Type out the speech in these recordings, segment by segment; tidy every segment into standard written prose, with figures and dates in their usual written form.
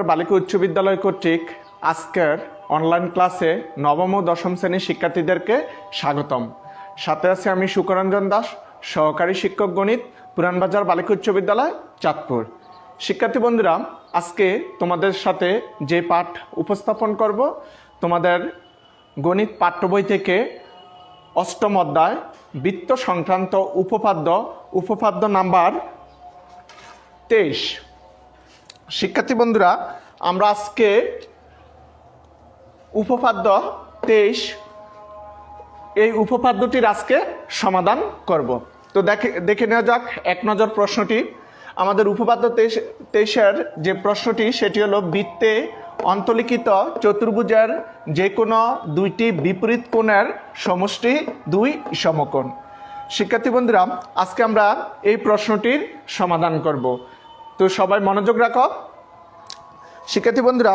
বালিকা উচ্চ বিদ্যালয় কর্তৃক আজকের অনলাইন ক্লাসে নবম ও দশম শ্রেণীর শিক্ষার্থীদেরকে স্বাগতম। সাথে আছে আমি সুকরঞ্জন দাস, সহকারী শিক্ষক গণিত, পুরানবাজার বালিকা উচ্চ বিদ্যালয়, চাঁদপুর। শিক্ষার্থী বন্ধুরা, আজকে তোমাদের সাথে যে পাঠ উপস্থাপন করব, তোমাদের গণিত পাঠ্য বই থেকে অষ্টম অধ্যায় বৃত্ত সংক্রান্ত উপপাদ্য নাম্বার 23। শিক্ষার্থী বন্ধুরা, আমরা আজকে উপপাদ্য 23 এই উপপাদ্যটির আজকে সমাধান করব। তো দেখে নেওয়া যাক এক নজর প্রশ্নটি। আমাদের উপপাদ্য 23-এর যে প্রশ্নটি সেটি হলো, বৃত্তে অন্তর্লিখিত চতুর্ভুজের যে কোনো দুইটি বিপরীত কোণের সমষ্টি দুই সমকোণ। শিক্ষার্থী বন্ধুরা, আজকে আমরা এই প্রশ্নটির সমাধান করব। তো সবাই মনোযোগ রাখো। শিক্ষার্থী বন্ধুরা,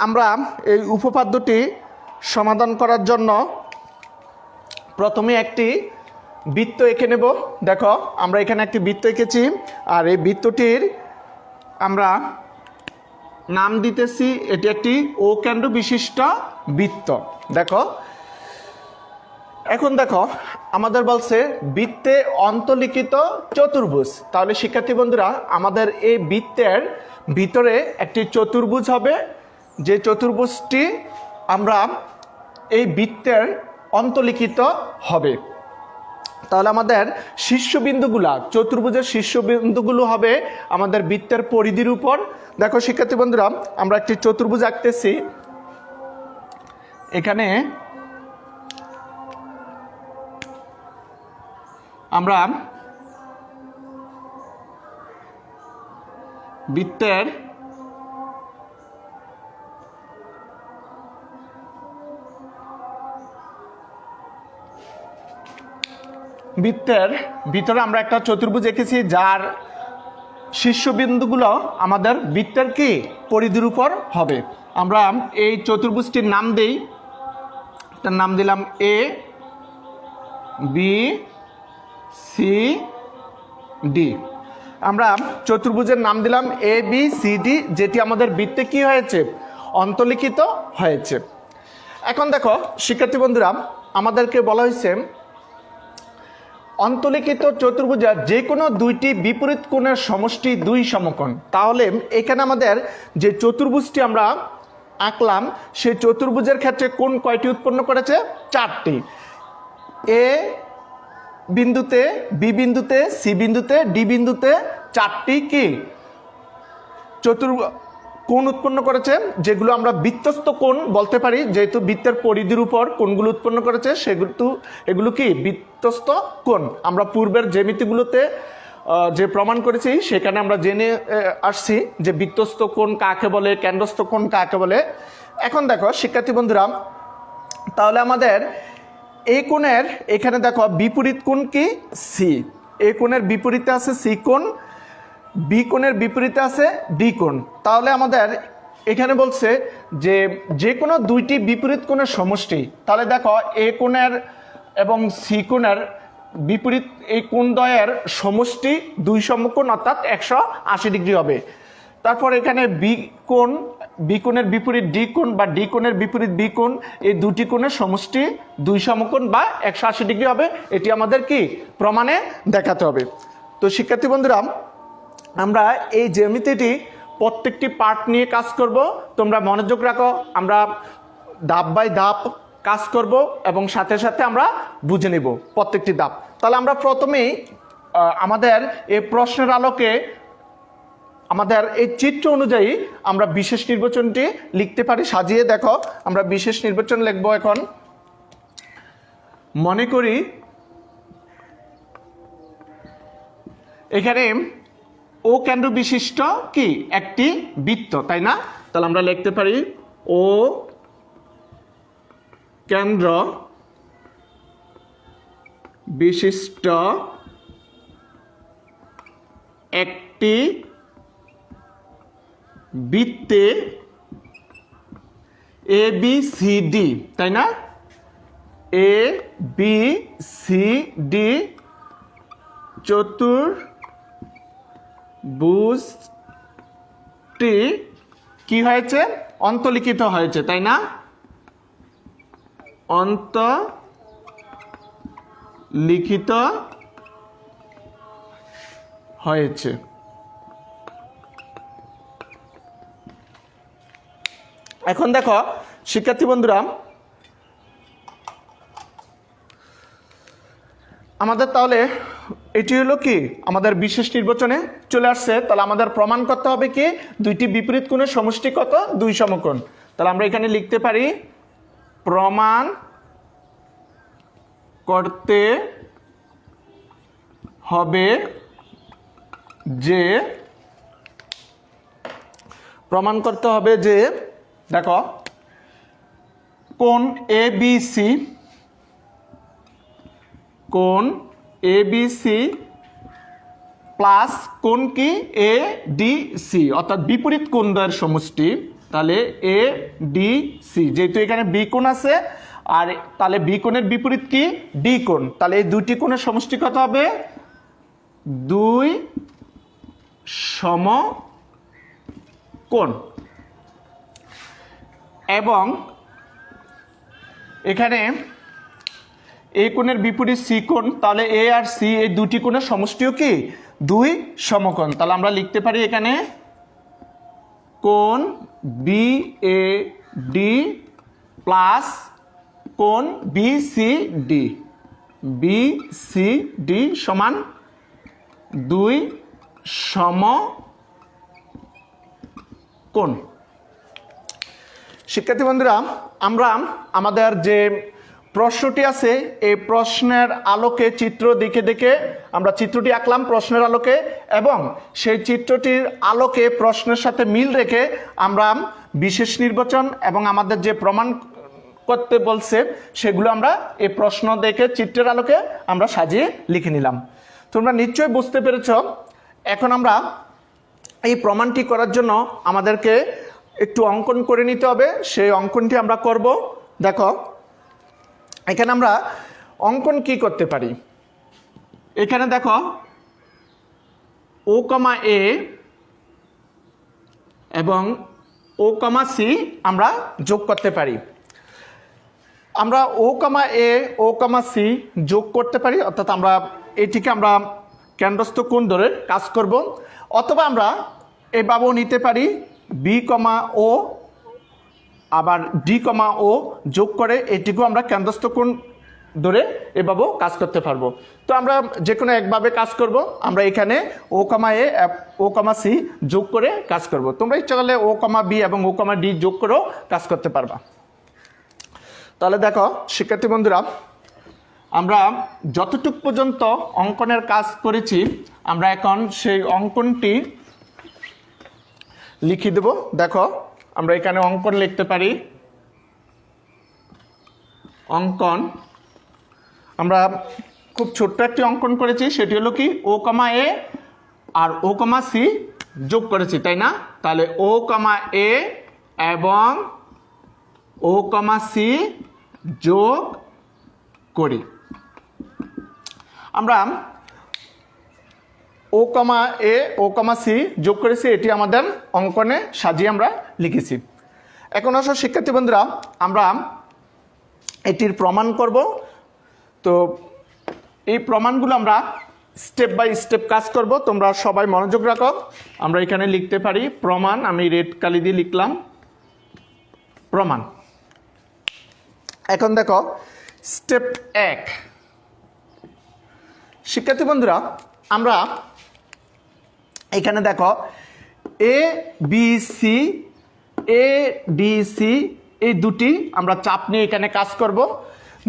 আমরা এই উপপাদ্যটি সমাধান করার জন্য প্রথমে একটি বৃত্ত এঁকে নেব। দেখো, আমরা এখানে একটি বৃত্ত এঁকেছি, আর এই বৃত্তটির আমরা নাম দিতেছি, এটি একটি ও কেন্দ্র বিশিষ্ট বৃত্ত। দেখো, এখন দেখো আমাদের বলছে বৃত্তে অন্তর্লিখিত চতুর্ভুজ। তাহলে শিক্ষার্থী বন্ধুরা, আমাদের এই বৃত্তের ভিতরে একটি চতুর্ভুজ হবে, যে চতুর্ভুজটি আমরা এই বৃত্তের অন্তর্লিখিত হবে। তাহলে আমাদের শীর্ষবিন্দুগুলা, চতুর্ভুজের শীর্ষবিন্দুগুলো হবে আমাদের বৃত্তের পরিধির উপর। দেখো শিক্ষার্থী বন্ধুরা, আমরা একটি চতুর্ভুজ আঁকতেছি। এখানে আমরা বৃত্তের ভিতরে আমরা একটা চতুর্ভুজ এঁকেছি, যার শীর্ষবিন্দুগুলো আমাদের বৃত্তের কি পরিধির উপর হবে। আমরা এই চতুর্ভুজটির নাম দেই, তার নাম দিলাম এ বি সি ডি। আমরা চতুর্ভুজের নাম দিলাম এ বি সি ডি, যেটি আমাদের বৃত্তে কি হয়েছে, অন্তর্লিখিত হয়েছে। এখন দেখো শিক্ষার্থী বন্ধুরা, আমাদেরকে বলা হয়েছে অন্তর্লিখিত চতুর্ভুজের যে কোনো দুইটি বিপরীত কোণের সমষ্টি দুই সমকোণ। তাহলে এখানে আমাদের যে চতুর্ভুজটি আমরা আঁকলাম, সেই চতুর্ভুজের ক্ষেত্রে কোণ কয়টি উৎপন্ন করেছে, চারটি। এ বিন্দুতে, বি বিন্দুতে, সি বিন্দুতে, ডি বিন্দুতে চারটি কি কোণ উৎপন্ন করেছে, যেগুলো আমরা বৃত্তস্থ কোণ বলতে পারি, যেহেতু বৃত্তের পরিধির উপর কোণগুলো উৎপন্ন করেছে, এগুলো কি বৃত্তস্থ কোণ। আমরা পূর্বের জ্যামিতিগুলোতে যে প্রমাণ করেছি, সেখানে আমরা জেনে আসছি যে বৃত্তস্থ কোণ কাকে বলে, কেন্দ্রস্থ কোণ কাকে বলে। এখন দেখো শিক্ষার্থী বন্ধুরা, তাহলে আমাদের এই কোণের এখানে দেখো বিপরীত কোণ কি, সি। এই কোণের বিপরীতে আছে সি কোণ, বি কোণের বিপরীতে আছে ডি কোণ। তাহলে আমাদের এখানে বলছে যে কোনো দুইটি বিপরীত কোণের সমষ্টি। তাহলে দেখো এ কোণের এবং সি কোণের বিপরীত এই কোণদ্বয়ের সমষ্টি দুই সমকোণ, অর্থাৎ 180 ডিগ্রি হবে। তারপর এখানে বি কোণের বিপরীত ডি কোণ বা ডি কোণের বিপরীত বি কোণ, এই দুটি কোণের সমষ্টি দুই সমকোণ বা 180 ডিগ্রি হবে। এটি আমাদের কি প্রমাণে দেখাতে হবে। তো শিক্ষার্থী বন্ধুরা, আমরা এই জ্যামিতিটি প্রত্যেকটি পার্ট নিয়ে কাজ করব। তোমরা মনোযোগ রাখো, আমরা ধাপ বাই ধাপ কাজ করব এবং সাথে সাথে আমরা বুঝে নেব প্রত্যেকটি ধাপ। তাহলে আমরা প্রথমেই আমাদের এই প্রশ্নের আলোকে আমাদের এই চিত্র অনুযায়ী আমরা বিশেষ নির্বাচনটি লিখতে পারি সাজিয়ে। দেখো, আমরা বিশেষ নির্বাচন লিখব। এখন মনে করি এখানে ও কেন্দ্র বিশিষ্ট কি একটি বৃত্ত, তাই না? তাহলে আমরা লিখতে পারি ও কেন্দ্র বিশিষ্ট একটি বৃত্তে এ বি সি ডি, তাই না? এ বি সি ডি চতুর্ভুজটি কি হয়েছে? অন্তলিখিত হয়েছে, তাই না? অন্তলিখিত হয়েছে। এখন দেখো শিক্ষার্থী বন্ধুরা, আমাদের তাহলে এটি হলো কি আমাদের বিশেষ নির্বাচনে চলে আসছে। তাহলে আমাদের প্রমাণ করতে হবে কি দুইটি বিপরীত কোণের সমষ্টি কত? 2 সমকোণ। তাহলে আমরা এখানে লিখতে পারি প্রমাণ করতে হবে যে দেখো কোণ ABC প্লাস কোণ কি ADC, অর্থাৎ বিপরীত কোণদ্বয়ের সমষ্টি। তাহলে ADC, যেহেতু এখানে বি কোণ আছে, আর তাহলে বি কোণের বিপরীত কি? ডি কোণ। তাহলে এই দুটি কোণের সমষ্টি কত হবে? 2 সমকোণ। এবং এখানে এই কোণের বিপরীত সি কোণ, তাহলে এ আর সি এই দুটি কোণের সমষ্টিও কি? 2 সমকোণ। তাহলে আমরা লিখতে পারি এখানে কোণ BAD প্লাস কোণ BCD সমান 2 সমকোণ। শিক্ষার্থী বন্ধুরা, আমরা আমাদের যে প্রশ্নটি আছে এই প্রশ্নের আলোকে চিত্র দেখে দেখে আমরা চিত্রটি আঁকলাম প্রশ্নের আলোকে, এবং সেই চিত্রটির আলোকে প্রশ্নের সাথে মিল রেখে আমরা বিশেষ নির্বাচন এবং আমাদের যে প্রমাণ করতে বলছে সেগুলো আমরা এই প্রশ্ন দেখে চিত্রের আলোকে আমরা সাজিয়ে লিখে নিলাম। তোমরা নিশ্চয়ই বুঝতে পেরেছ। এখন আমরা এই প্রমাণটি করার জন্য আমাদেরকে একটু অঙ্কন করে নিতে হবে। সেই অঙ্কনটি আমরা করব। দেখো এখানে আমরা অঙ্কন কি করতে পারি? এখানে দেখো O, A এবং O, C আমরা যোগ করতে পারি। আমরা O, A, O, C যোগ করতে পারি, অর্থাৎ আমরা এটিকে আমরা কেন্দ্রস্থ কোণ ধরে কাজ করব। অথবা আমরা এভাবেও নিতে পারি B, O আবার D, O যোগ করে এটিকেও আমরা কেন্দ্রস্থ কোণ ধরে এভাবেও কাজ করতে পারবো। তো আমরা যে কোনো একভাবে কাজ করব। আমরা এখানে O, A, O, C যোগ করে কাজ করব। তোমরা ইচ্ছা করলে O, B এবং O, D যোগ করেও কাজ করতে পারবা। তাহলে দেখো শিক্ষার্থী বন্ধুরা, আমরা যতটুকু পর্যন্ত অঙ্কনের কাজ করেছি আমরা এখন সেই অঙ্কনটি লিখে দেব। দেখো আমরা এখানে অঙ্কন লিখতে পারি। অঙ্কন আমরা খুব ছোট্ট একটি অঙ্কন করেছি, সেটি হলো কি O, A R O, C যোগ করেছি, তাই না? তাহলে O, A এবং O, C যোগ করি। আমরা O, A, O, C যোগ করেছি, এটি আমাদের অঙ্কনে সাজিয়ে আমরা লিখেছি। এখন আসো শিক্ষার্থী বন্ধুরা, আমরা এটির প্রমাণ করব। তো এই প্রমাণগুলো আমরা স্টেপ বাই স্টেপ কাজ করব। তোমরা সবাই মনোযোগ রাখো। আমরা এখানে লিখতে পারি প্রমাণ, আমি রেড কালি দিয়ে লিখলাম প্রমাণ। এখন দেখো স্টেপ 1। শিক্ষার্থী বন্ধুরা, আমরা এখানে দেখো ABC, ADC এই দুটি আমরা চাপ নিয়ে এখানে কাজ করব।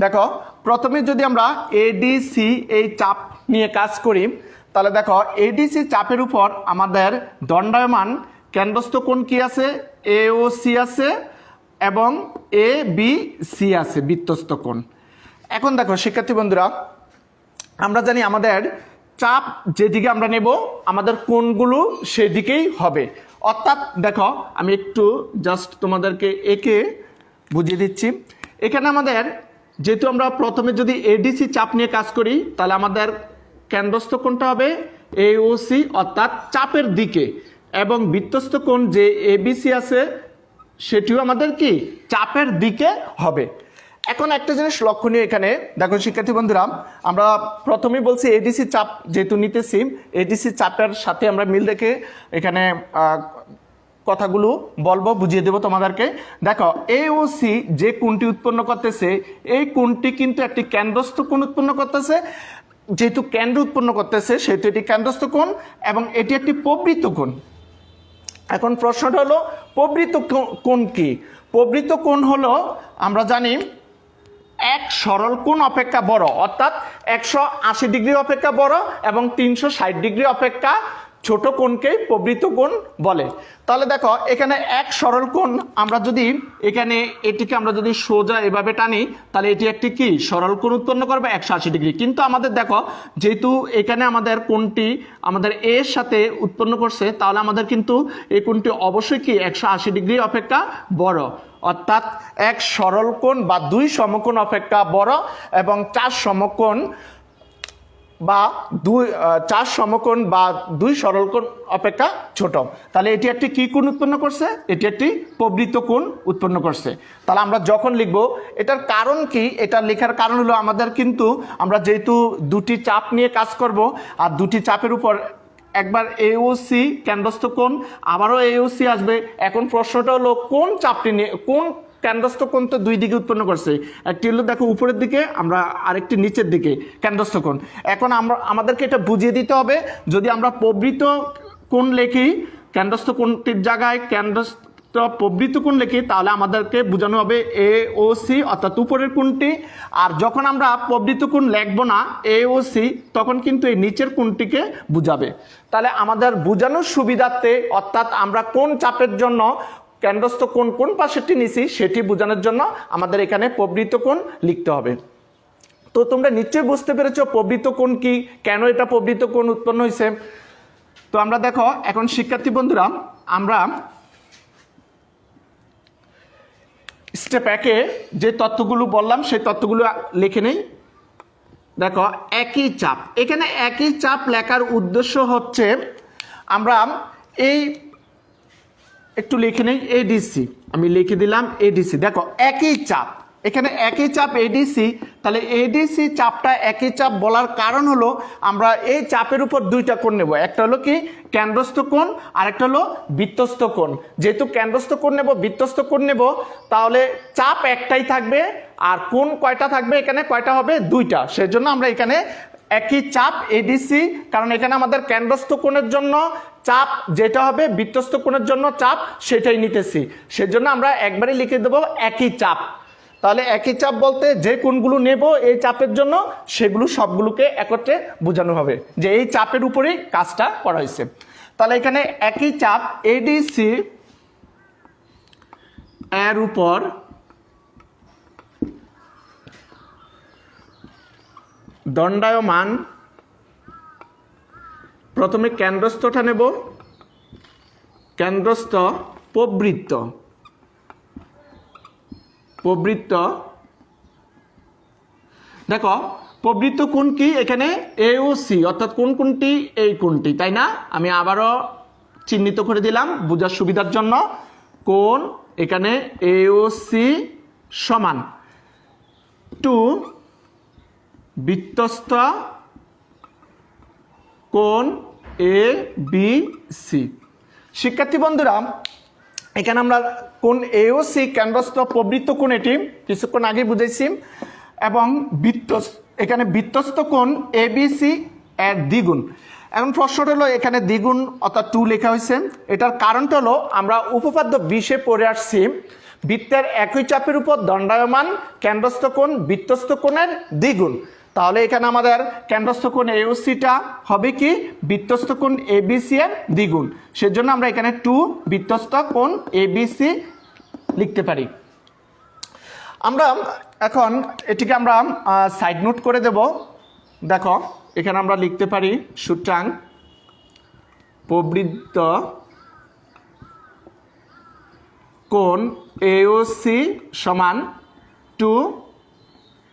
দেখো প্রথমে যদি আমরা ADC এই চাপ নিয়ে কাজ করি, তাহলে দেখো ADC চাপের উপর আমাদের দণ্ডায়মান কেন্দ্রস্থ কোণ কি আছে? AOC আছে এবং ABC আছে বৃত্তস্থ কোণ। এখন দেখো শিক্ষার্থী বন্ধুরা, আমরা জানি আমাদের চাপ যেদিকে আমরা নেব আমাদের কোণগুলো সেদিকেই হবে। অর্থাৎ দেখো আমি একটু জাস্ট তোমাদেরকে এঁকে বুঝিয়ে দিচ্ছি। এখানে আমাদের যেহেতু আমরা প্রথমে যদি ADC চাপ নিয়ে কাজ করি, তাহলে আমাদের কেন্দ্রস্থ কোণটা হবে AOC, অর্থাৎ চাপের দিকে। এবং বৃত্তস্থ কোণ যে এবিসি আছে সেটিও আমাদের কি চাপের দিকে হবে। এখন একটা জিনিস লক্ষণীয় এখানে দেখো শিক্ষার্থী বন্ধুরা, আমরা প্রথমেই বলছি এডিসি চাপ যেহেতু নিতেছি, এডিসি চাপের সাথে আমরা মিল রেখে এখানে কথাগুলো বলবো, বুঝিয়ে দেবো তোমাদেরকে। দেখো এ ও সি যে কোণটি উৎপন্ন করতেছে, এই কোণটি কিন্তু একটি কেন্দ্রস্থ কোণ উৎপন্ন করতেছে। যেহেতু কেন্দ্র উৎপন্ন করতেছে সেহেতু এটি কেন্দ্রস্থ কোণ এবং এটি একটি প্রবৃত্ত কোণ। এখন প্রশ্নটা হলো প্রবৃত্ত কোণ কি? প্রবৃত্ত কোণ হলো আমরা জানি এক সরল কোণ অপেক্ষা বড়, অর্থাৎ 180 ডিগ্রি অপেক্ষা বড় এবং 360 ডিগ্রি অপেক্ষা ছোট কোণকেই প্রবৃত্ত কোণ বলে। তাহলে দেখো এখানে এক সরল কোণ, আমরা যদি এখানে এটিকে আমরা যদি সোজা এভাবে টানি তাহলে এটি একটি কি সরল কোণ উৎপন্ন করবে 180 ডিগ্রি। কিন্তু আমাদের দেখো যেহেতু এখানে আমাদের কোণটি আমাদের এর সাথে উৎপন্ন করছে, তাহলে আমাদের কিন্তু এই কোণটি অবশ্যই কি 180 ডিগ্রি অপেক্ষা বড়, অর্থাৎ এক সরল কোণ বা দুই সমকোণ অপেক্ষা বড় এবং চার সমকোণ বা দুই সরল কোণ অপেক্ষা ছোট। তাহলে এটি একটি কি কোণ উৎপন্ন করছে? এটি একটি প্রবৃত্ত কোণ উৎপন্ন করছে। তাহলে আমরা যখন লিখব এটার কারণ কি, এটা লেখার কারণ হলো আমাদের কিন্তু আমরা যেহেতু দুটি চাপ নিয়ে কাজ করব আর দুটি চাপের উপর একবার এওসি কেন্দ্রস্থ কোণ, আবারও এওসি আসবে। এখন প্রশ্নটা হলো কোন চাপটি নিয়ে, কোন কেন্দ্রস্থ কোণ তো দুই দিকে উৎপন্ন করছে, একটি হলো দেখো উপরের দিকে, আমরা আরেকটি নিচের দিকে কেন্দ্রস্থ কোণ। এখন আমাদেরকে এটা বুঝিয়ে দিতে হবে, যদি আমরা প্রবৃত্ত কোণ লিখি কেন্দ্রস্থ কোণটির জায়গায় কেন্দ্রস্থ প্রবৃত্ত কোণ লিখি, তাহলে আমাদেরকে বোঝানো হবে এ ও সি অর্থাৎ উপরের কোণটি। আর যখন আমরা প্রবৃত্ত কোণ লিখবো না এ ও সি, তখন কিন্তু এই নিচের কোণটিকে বুঝাবে। তাহলে আমাদের বোঝানোর সুবিধার্থে অর্থাৎ আমরা কোন চাপের জন্য কেন্দ্রস্থ কোণ কোন পাশেরটি নিছি সেটি বোঝানোর জন্য আমাদের এখানে প্রবৃত্ত কোণ লিখতে হবে। তো তোমরা নিশ্চয়ই বুঝতে পেরেছো প্রবৃত্ত কোণ কি, কেন এটা প্রবৃত্ত কোণ উৎপন্ন হয়েছে। তো আমরা দেখো এখন শিক্ষার্থী বন্ধুরা, আমরা স্টেপ 1-এ যে তথ্যগুলো বললাম সেই তথ্যগুলো লিখে নেই। দেখো একই চাপ, এখানে একই চাপ লেখার উদ্দেশ্য হচ্ছে আমরা এই একটু লিখে নেই এডিসি, আমি লিখে দিলাম এডিসি। দেখো একই চাপ, এখানে একই চাপ এডিসি, তাহলে এডিসি চাপটা একই চাপ বলার কারণ হলো আমরা এই চাপের উপর দুইটা কোণ নেব, একটা হলো কি কেন্দ্রস্থ কোণ আর একটা হলো বৃত্তস্থ কোণ। যেহেতু কেন্দ্রস্থ কোণ নেব বৃত্তস্থ কোণ নেব, তাহলে চাপ একটাই থাকবে আর কোণ কয়টা থাকবে, এখানে কয়টা হবে দুইটা। সেজন্য আমরা এখানে একই চাপ এডিসি, কারণ এখানে আমাদের কেন্দ্রস্থ কোণের জন্য চাপ যেটা হবে বৃত্তস্থ কোণের জন্য চাপ সেটাই নিতেছি, সেজন্য আমরা একবারে লিখে দেবো একই চাপ। তাহলে একই চাপ বলতে যে কোণগুলো নেব এই চাপের জন্য সেগুলো সবগুলোকে একত্রে বোঝানো হবে যে এই চাপের উপরেই কাজটা করা হয়েছে। তাহলে এখানে একই চাপ এডিসি এর উপর দণ্ডায়মান, প্রথমে কেন্দ্রস্থটা নেব, কেন্দ্রস্থ প্রবৃত্ত, দেখো প্রবৃত্ত কোণ কি এখানে এ ও সি, অর্থাৎ কোন কোণটি এই কোণটি, তাই না? আমি আবারও চিহ্নিত করে দিলাম বোঝার সুবিধার জন্য। কোণ এখানে এ ও সি সমান টু বৃত্তস্থ কোণ এ বি সি। শিক্ষার্থী বন্ধুরা, এখানে আমরা কোণ এ ও সি কেন্দ্রস্থ প্রবৃত্ত কোণ, এটি কিছুক্ষণ আগে বুঝেছি, এবং এখানে বৃত্তস্থ কোণ এ বি সি এর দ্বিগুণ। এখন প্রশ্নটা হলো এখানে দ্বিগুণ অর্থাৎ 2 লেখা হয়েছে, এটার কারণটা হলো আমরা উপপাদ্য 20-এ পড়ে আসছি বৃত্তের একই চাপের উপর দণ্ডায়মান কেন্দ্রস্থ কোণ বৃত্তস্থ কোণের দ্বিগুণ। তাহলে এখানে আমাদের কেন্দ্রস্থ কোণ এওসিটা হবে কি বৃত্তস্থ কোণ এবিসি এর দ্বিগুণ, সেজন্য আমরা এখানে 2 বৃত্তস্থ কোণ এবিসি লিখতে পারি। আমরা এখন এটিকে আমরা সাইড নোট করে দেব। দেখো এখানে আমরা লিখতে পারি সুতরাং প্রবৃত্ত কোণ এওসি সমান 2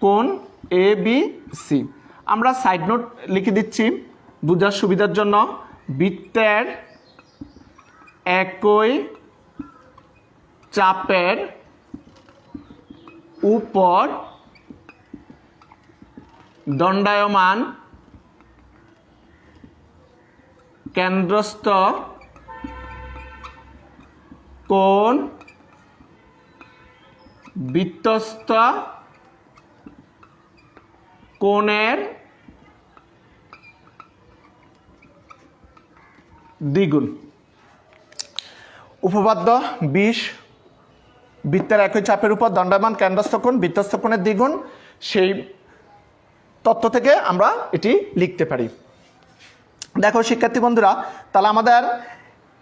কোণ এ বি সি। আমরা সাইড নোট লিখে দিচ্ছি বোঝার সুবিধার জন্য, বৃত্তের একই চাপের উপর দণ্ডায়মান কেন্দ্রস্থ কোণ বৃত্তস্থ কোণের দ্বিগুণ। উপপাদ্য 20 বৃত্তের একই চাপের উপর দণ্ডায়মান কেন্দ্রস্থ কোণ বৃত্তস্থ কোণের দ্বিগুণ, সেই তত্ত্ব থেকে আমরা এটি লিখতে পারি। দেখো শিক্ষার্থী বন্ধুরা, তাহলে আমাদের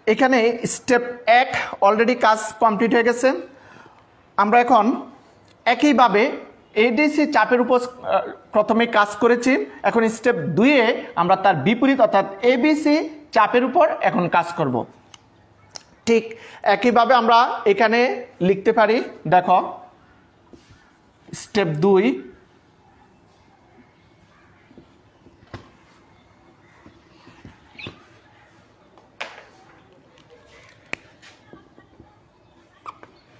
এখানে স্টেপ 1 অলরেডি কাজ কমপ্লিট হয়ে গেছে। আমরা এখন একইভাবে এডিসি চাপের উপর প্রথমে কাজ করেছি, এখন স্টেপ 2-এ আমরা তার বিপরীত অর্থাৎ এবিসি চাপের উপর এখন কাজ করব। ঠিক একইভাবে আমরা এখানে লিখতে পারি। দেখো স্টেপ 2,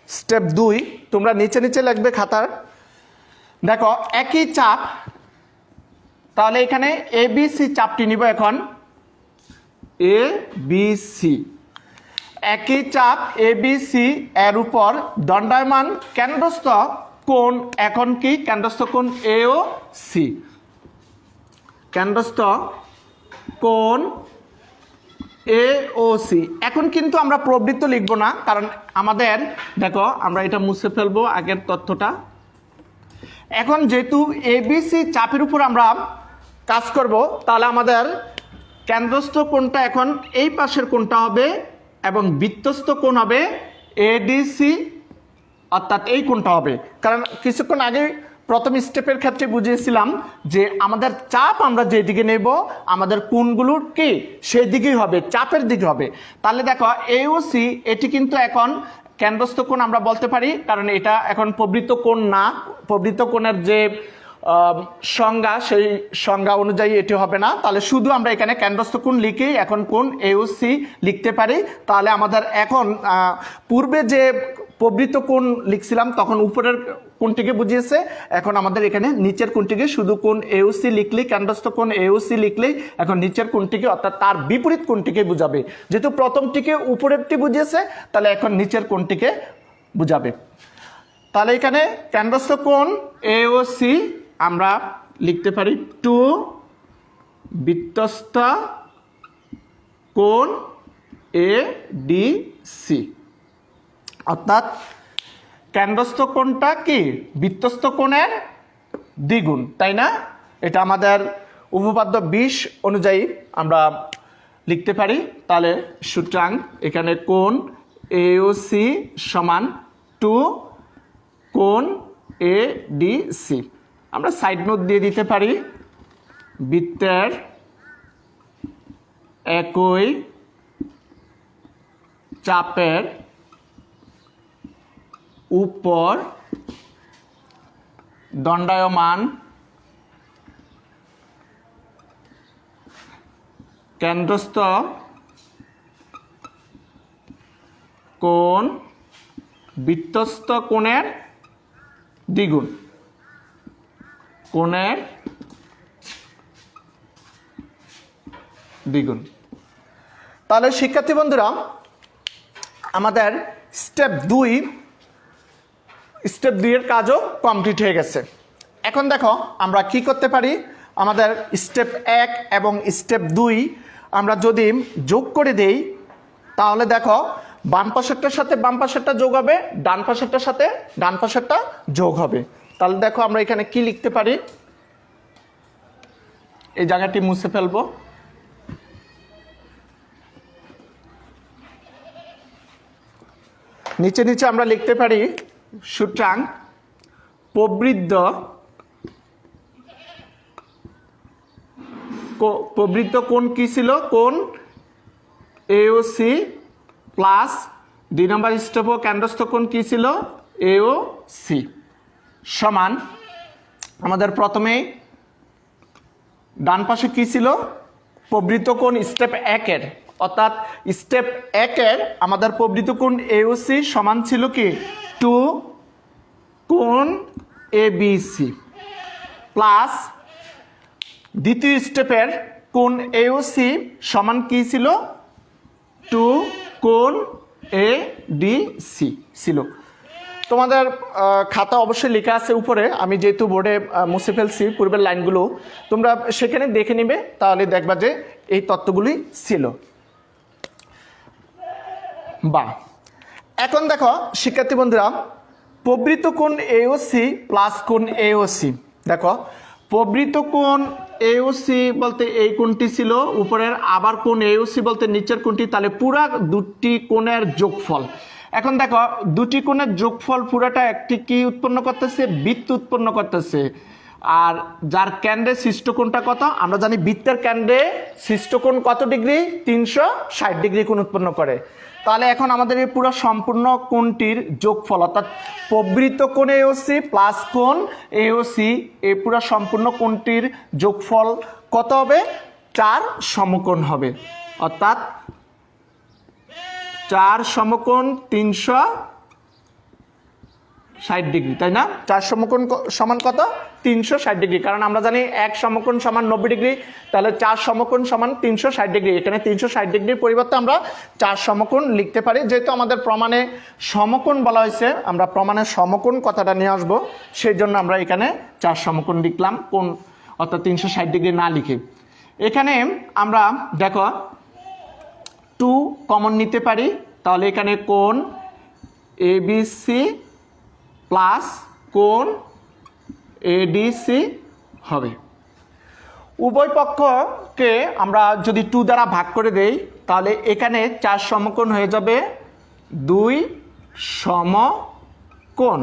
স্টেপ 2 তোমরা নিচে নিচে লিখবে খাতার। দেখো একই চাপ, তাহলে এখানে এবিসি চাপটি নিব। এখন এবিসি একই চাপ এবিসি এর উপর দণ্ডায়মান কেন্দ্রস্থ কোণ এখন কি? কেন্দ্রস্থ কোণ এও সি। কেন্দ্রস্থ কোণ এওসি। এখন কিন্তু আমরা প্রবৃত্ত লিখব না, কারণ আমাদের দেখো আমরা এটা মুছে ফেলবো আগের তথ্যটা। এখন যেহেতু এবিসি চাপের উপর আমরা কাজ করব, তাহলে আমাদের কেন্দ্রস্থ কোণটা এখন এই পাশের কোণটা হবে এবং বৃত্তস্থ কোণ হবে এডিসি, অর্থাৎ এই কোণটা হবে। কারণ কিছুক্ষণ আগে প্রথম স্টেপের ক্ষেত্রে বুঝিয়েছিলাম যে আমাদের চাপ আমরা যেদিকে নেব আমাদের কোণগুলোর কি সেই দিকেই হবে, চাপের দিকে হবে। তাহলে দেখো এওসি এটি কিন্তু এখন কেন্দ্রস্থ কোণ আমরা বলতে পারি, কারণ এটা এখন প্রবৃত্ত কোণ না। প্রবৃত্ত কোণের যে সংজ্ঞা সেই সংজ্ঞা অনুযায়ী এটি হবে না। তাহলে শুধু আমরা এখানে কেন্দ্রস্থ কোণ লিখেই এখন কোণ এওসি লিখতে পারি। তাহলে আমাদের এখন পূর্বে যে প্রবৃত্ত কোণ লিখছিলাম তখন উপরের কোণটিকে বুঝিয়েছে, এখন আমাদের এখানে নিচের কোণটিকে শুধু কোণ এওসি লিখলেই, কেন্দ্রস্থ কোণ এওসি লিখলেই এখন নিচের কোণটিকে অর্থাৎ তার বিপরীত কোণটিকে বুঝাবে। যেহেতু প্রথমটিকে উপরেরটি বুঝিয়েছে, তাহলে এখন নিচের কোণটিকে বুঝাবে। তাহলে এখানে কেন্দ্রস্থ কোণ এওসি আমরা লিখতে পারি 2 বৃত্তস্থ কোণ এডিসি, অর্থাৎ কেন্দ্রস্থ কোণটা কি বৃত্তস্থ কোণের দ্বিগুণ, তাই না? এটা আমাদের উপপাদ্য 20 অনুযায়ী আমরা লিখতে পারি। তাহলে সুতরাং এখানে কোণ এওসি সমান 2 কোণ এডিসি। আমরা সাইড নোট দিয়ে দিতে পারি বৃত্তের একই চাপের উপর দণ্ডায়মান কেন্দ্রস্থ কোণ বৃত্তস্থ কোণের দ্বিগুণ, কোণের দ্বিগুণ। তাহলে শিক্ষার্থী বন্ধুরা, আমাদের স্টেপ 2 এর কাজও কমপ্লিট হয়ে গেছে। এখন দেখো আমরা কি করতে পারি। আমাদের স্টেপ 1 এবং স্টেপ 2 আমরা যদি যোগ করে দেই, তাহলে দেখো বাম পাশেরটার সাথে বাম পাশেরটা যোগ হবে, ডান পাশেরটার সাথে ডান পাশেরটা যোগ হবে। তাহলে দেখো আমরা এখানে কি লিখতে পারি, এই জায়গাটি মুছে ফেলবো। নিচে নিচে আমরা লিখতে পারি সুতরাং প্রবৃত্ত কোণ কি ছিল? কোণ এওসি প্লাস 2 নম্বর স্টেপ কেন্দ্রস্থ কোণ কি ছিল? এওসি সমান আমাদের প্রথমে ডান পাশে কি ছিল? প্রবৃত্ত কোণ স্টেপ 1-এর অর্থাৎ স্টেপ 1-এর আমাদের প্রবৃত্ত কোণ AOC সমান ছিল কি 2 কোণ ABC প্লাস দ্বিতীয় স্টেপের কোণ AOC সমান কি ছিল 2 কোণ ADC ছিল। তোমাদের খাতা অবশ্যই লেখা আছে উপরে, আমি যেহেতু বোর্ডে মুছে ফেলছি পূর্বের লাইনগুলো, তোমরা সেখানে দেখে নিবে, তাহলে দেখবা যে এই তত্ত্বগুলি ছিল। বা এখন দেখো শিক্ষার্থী বন্ধুরা, প্রবৃত্ত কোণ AOC প্লাস কোণ AOC, দেখো প্রবৃত্ত কোণ AOC বলতে এই কোণটি ছিল উপরের, আবার কোণ AOC বলতে নিচের কোণটি, তাহলে পুরা দুটি কোণের যোগফল। এখন দেখো দুটি কোণের যোগফল পুরাটা একটি কি উৎপন্ন করতেছে, বৃত্ত উৎপন্ন করতেছে। আর যার কেন্দ্রে সৃষ্ট কোণটা কত, আমরা জানি বৃত্তের কেন্দ্রে সৃষ্ট কোণ কত ডিগ্রি, 360 ডিগ্রি কোণ উৎপন্ন করে। তাহলে এখন আমাদের এই পুরো সম্পূর্ণ কোণটির যোগফল অর্থাৎ প্রবৃত্ত কোণ AOC প্লাস কোণ AOC, এই পুরো সম্পূর্ণ কোণটির যোগফল কত হবে, 4 সমকোণ হবে। অর্থাৎ 4 সমকোণ 360 ডিগ্রি, তাই না? 4 সমকোণ সমান কত, 360 ডিগ্রি, কারণ আমরা জানি 1 সমকোণ সমান 90 ডিগ্রি, তাহলে 4 সমকোণ সমান 360 ডিগ্রি। এখানে 360 ডিগ্রির পরিবর্তে আমরা 4 সমকোণ লিখতে পারি। যেহেতু আমাদের প্রমাণে সমকোণ বলা হয়েছে, আমরা প্রমাণে সমকোণ কথাটা নিয়ে আসবো, সেই জন্য আমরা এখানে 4 সমকোণ লিখলাম, কোণ অর্থাৎ 360 ডিগ্রি না লিখে। এখানে আমরা দেখো 2 কমন নিতে পারি, তাহলে এখানে কোণ ABC প্লাস কোণ ADC হবে। উভয় পক্ষকে আমরা যদি 2 দ্বারা ভাগ করে দেই, তাহলে এখানে 4 সমকোণ হয়ে যাবে 2 সমকোণ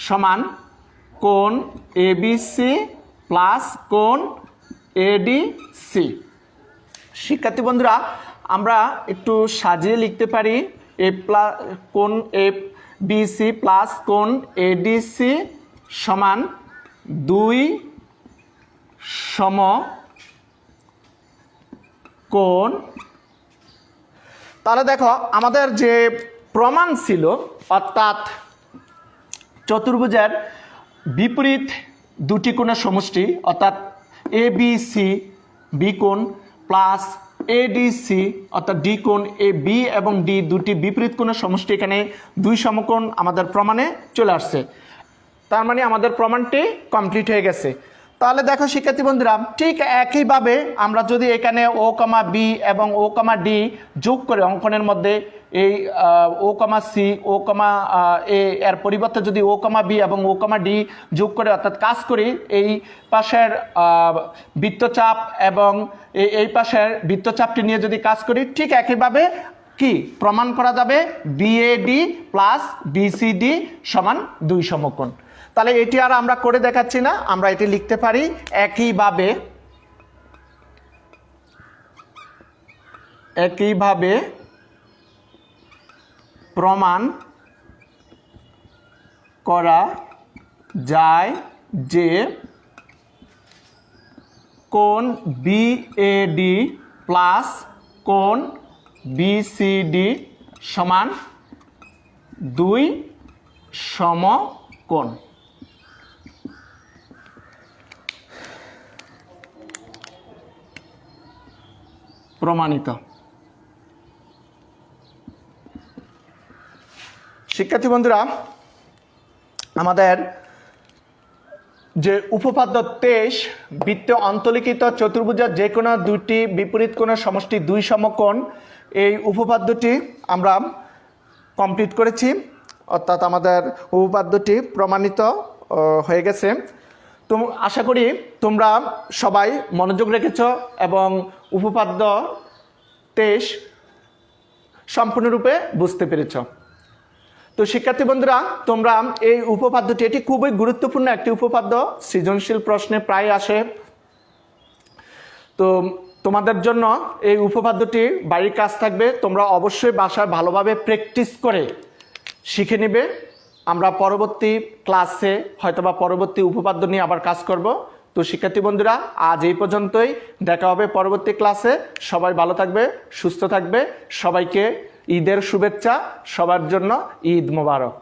সমান কোণ ABC প্লাস কোণ ADC। শিক্ষার্থী বন্ধুরা, আমরা একটু সাজিয়ে লিখতে পারি কোণ ABC প্লাস কোণ ADC সমান 2 সমকোণ। তাহলে দেখো আমাদের যে প্রমাণ ছিল, অর্থাৎ চতুর্ভুজের বিপরীত দুটি কোণের সমষ্টি, অর্থাৎ ABC বি কোণ প্লাস ADC অর্থাৎ ডি কোণ AB এবং ডি দুটি বিপরীত কোণের সমষ্টি, এখানে 2 সমকোণ আমাদের প্রমাণে চলে আসছে। তার মানে আমাদের প্রমাণটি কমপ্লিট হয়ে গেছে। তাহলে দেখো শিক্ষার্থী বন্ধুরা, ঠিক একইভাবে আমরা যদি এখানে O, B এবং O, D যোগ করে অঙ্কনের মধ্যে এই O, C, O, A এর পরিবর্তে যদি O, B এবং O, D যোগ করে অর্থাৎ কাজ করি, এই পাশের বৃত্তচাপ এবং এই পাশের বৃত্তচাপটি নিয়ে যদি কাজ করি, ঠিক একইভাবে কি প্রমাণ করা যাবে BAD প্লাস BCD সমান 2 সমকোণ। তাহলে এটি আর আমরা করে দেখাচ্ছি না, আমরা এটি লিখতে পারি একইভাবে প্রমাণ করা যায় যে কোণ BAD প্লাস কোণ BCD সমান 2 সমকোণ। প্রমাণিত। শিক্ষার্থী বন্ধুরা, আমাদের যে উপপাদ্য 23 বৃত্তে অন্তর্লিখিত চতুর্ভুজের যে কোনো দুটি বিপরীত কোণের সমষ্টি 2 সমকোণ, এই উপপাদ্যটি আমরা কমপ্লিট করেছি, অর্থাৎ আমাদের উপপাদ্যটি প্রমাণিত হয়ে গেছে। তো আশা করি তোমরা সবাই মনোযোগ রেখেছ এবং উপপাদ্য 23 সম্পূর্ণরূপে বুঝতে পেরেছ। তো শিক্ষার্থী বন্ধুরা, তোমরা এই উপপাদ্যটি, এটি খুবই গুরুত্বপূর্ণ একটি উপপাদ্য, সৃজনশীল প্রশ্নে প্রায় আসে। তো তোমাদের জন্য এই উপপাদ্যটি বাড়ির কাজ থাকবে, তোমরা অবশ্যই বাসায় ভালোভাবে প্র্যাকটিস করে শিখে নেবে। আমরা পরবর্তী ক্লাসে হয়তোবা পরবর্তী উপপাদ্য নিয়ে আবার কাজ করব। তো শিক্ষার্থী বন্ধুরা আজ এই পর্যন্তই, দেখা হবে পরবর্তী ক্লাসে। সবাই ভালো থাকবে, সুস্থ থাকবে, সবাইকে ঈদের শুভেচ্ছা, সবার জন্য ঈদ মোবারক।